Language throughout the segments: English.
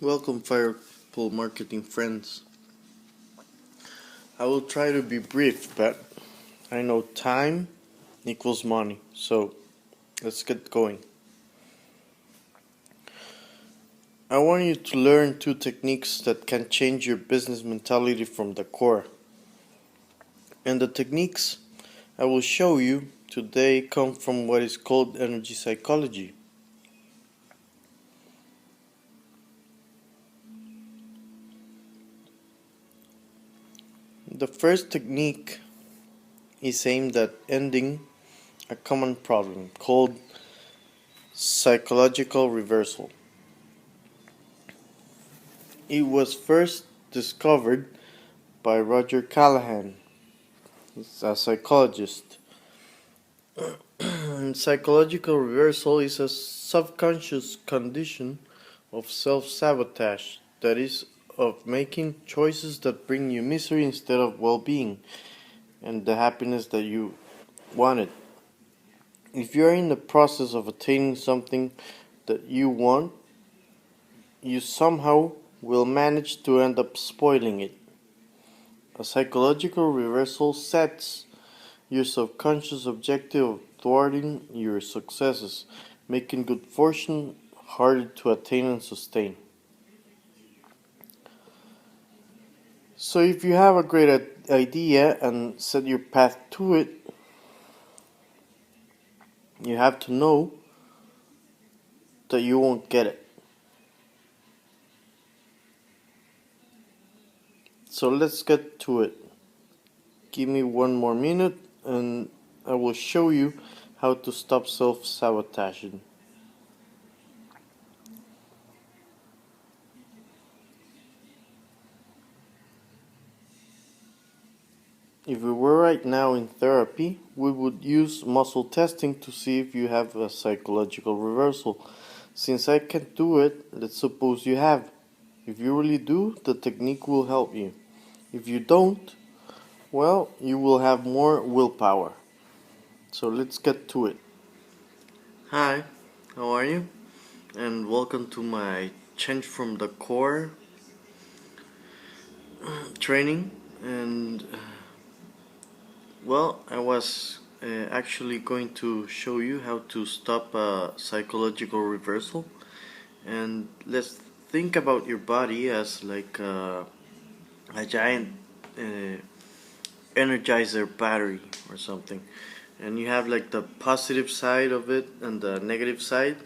Welcome, Fireful Marketing friends. I will try to be brief, but I know time equals money, so let's get going. I want you to learn 2 techniques that can change your business mentality from the core. And the techniques I will show you today come from what is called energy psychology. The first technique is aimed at ending a common problem called psychological reversal. It was first discovered by Roger Callahan, a psychologist. Psychological reversal is a subconscious condition of self-sabotage, that is, of making choices that bring you misery instead of well-being and the happiness that you wanted. If you are in the process of attaining something that you want, you somehow will manage to end up spoiling it. A psychological reversal sets your subconscious objective of thwarting your successes, making good fortune harder to attain and sustain. So if you have a great idea and set your path to it, you have to know that you won't get it. So let's get to it. Give me 1 more minute and I will show you how to stop self-sabotaging. If we were right now in therapy, we would use muscle testing to see if you have a psychological reversal. Since I can't do it, let's suppose you have. If you really do, the technique will help you. If you don't, well, you will have more willpower. So let's get to it. Hi, how are you? And welcome to my Change from the Core training. And well, I was actually going to show you how to stop a psychological reversal. And let's think about your body as like a giant energizer battery or something. And you have like the positive side of it and the negative side.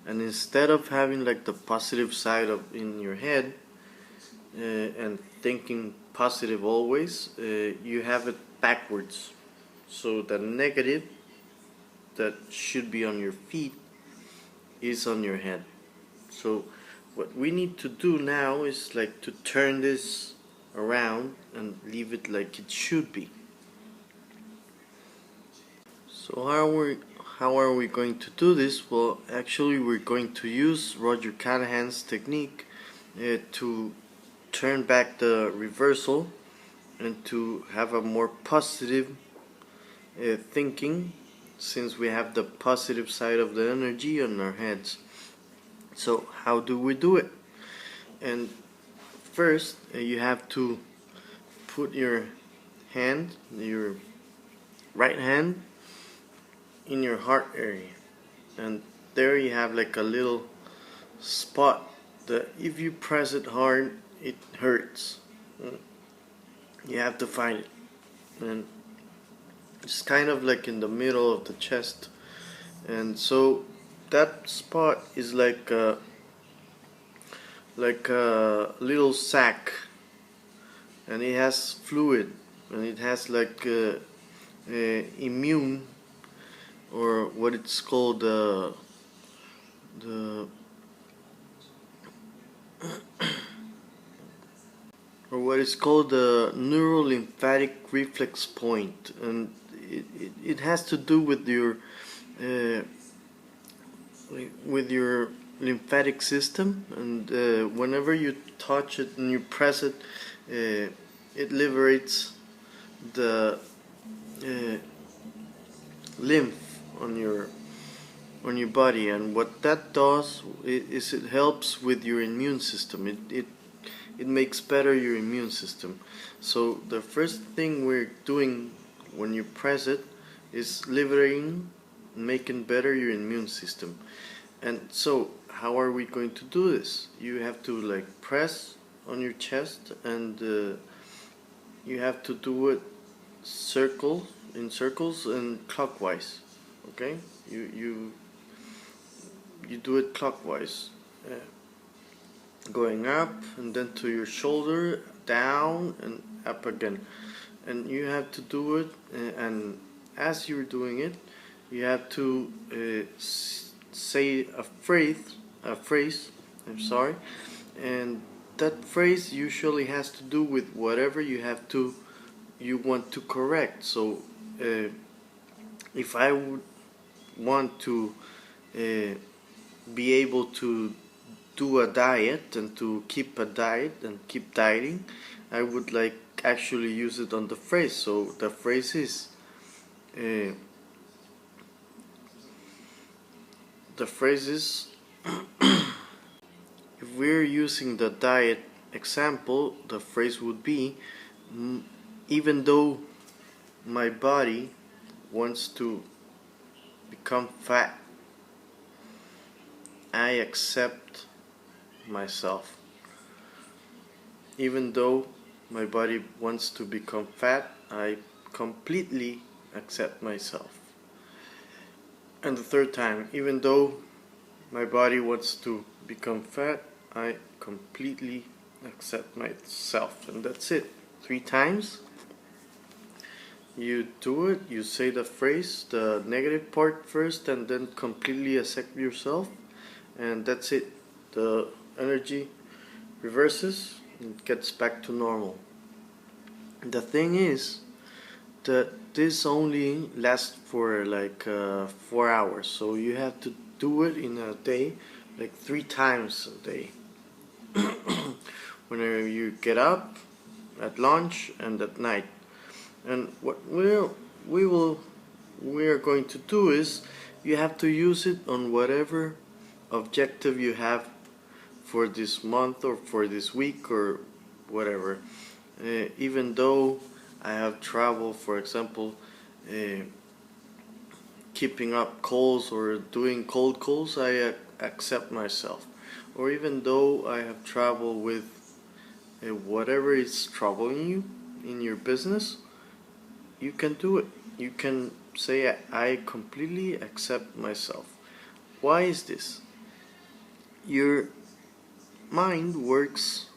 And instead of having like the positive side of in your head and thinking positive always, you have it backwards. So the negative that should be on your feet is on your head. So what we need to do now is like to turn this around and leave it like it should be. So how are we going to do this? Well, actually we're going to use Roger Callahan's technique to turn back the reversal and to have a more positive thinking, since we have the positive side of the energy on our heads. So how do we do it? And first you have to put your hand, your right hand, in your heart area, and there you have like a little spot that if you press it hard it hurts. You have to find it, and it's kind of like in the middle of the chest. And so that spot is like a little sac, and it has fluid, and it has like immune, or what it's called the or what is called the Lymphatic reflex point, and it has to do uh, with your lymphatic system. And whenever you touch it and you press it, it liberates the lymph on your on your body, and what that does is it helps with your immune system. It makes better your immune system. So the first thing we're doing when you press it is liberating, making better your immune system. And so how are we going to do this? You have to like press on your chest, and you have to do it in circles and clockwise. Okay, you do it clockwise, going up and then to your shoulder, down and up again, and you have to do it, and as you're doing it you have to say a phrase, I'm sorry, and that phrase usually has to do with whatever you want to correct. So if I would want to be able to do a diet and to keep a diet and keep dieting, I would like actually use it on the phrase. So the phrase is uh, if we're using the diet example, the phrase would be, even though my body wants to become fat, I accept myself. Even though my body wants to become fat, I completely accept myself. And the third time, even though my body wants to become fat, I completely accept myself. And that's it. 3 times. You do it, you say the phrase, the negative part first, and then completely accept yourself, and that's it. The energy reverses and gets back to normal. The thing is that this only lasts for like 4 hours, so you have to do it in a day, like 3 times a day. Whenever you get up, at lunch, and at night. And what we are going to do is, you have to use it on whatever objective you have for this month or for this week or whatever. Even though I have trouble, for example, keeping up calls or doing cold calls, I accept myself. Or even though I have trouble with whatever is troubling you in your business, you can do it. You can say, I completely accept myself. Why is this? Your mind works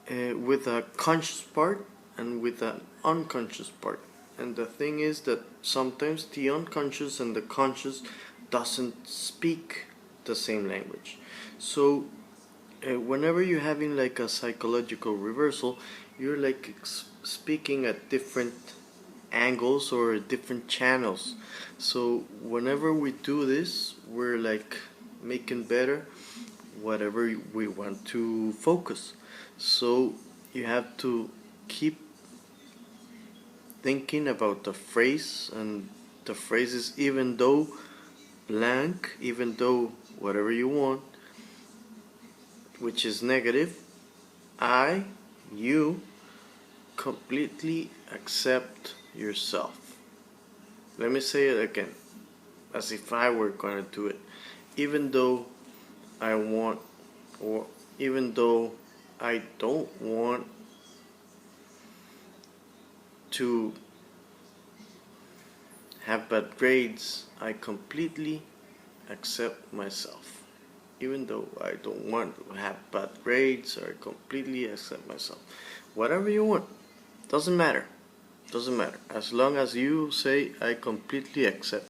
with a conscious part and with an unconscious part. And the thing is that sometimes the unconscious and the conscious doesn't speak the same language. So whenever you're having like a psychological reversal, you're like speaking at different angles or different channels. So whenever we do this, we're like making better whatever we want to focus. So you have to keep thinking about the phrase, and the phrase is, even though blank, even though whatever you want, which is negative, you completely accept yourself. Let me say it again, as if I were going to do it. Even though I want, or even though I don't want to have bad grades, I completely accept myself. Even though I don't want to have bad grades, I completely accept myself. Whatever you want, doesn't matter. As long as you say, I completely accept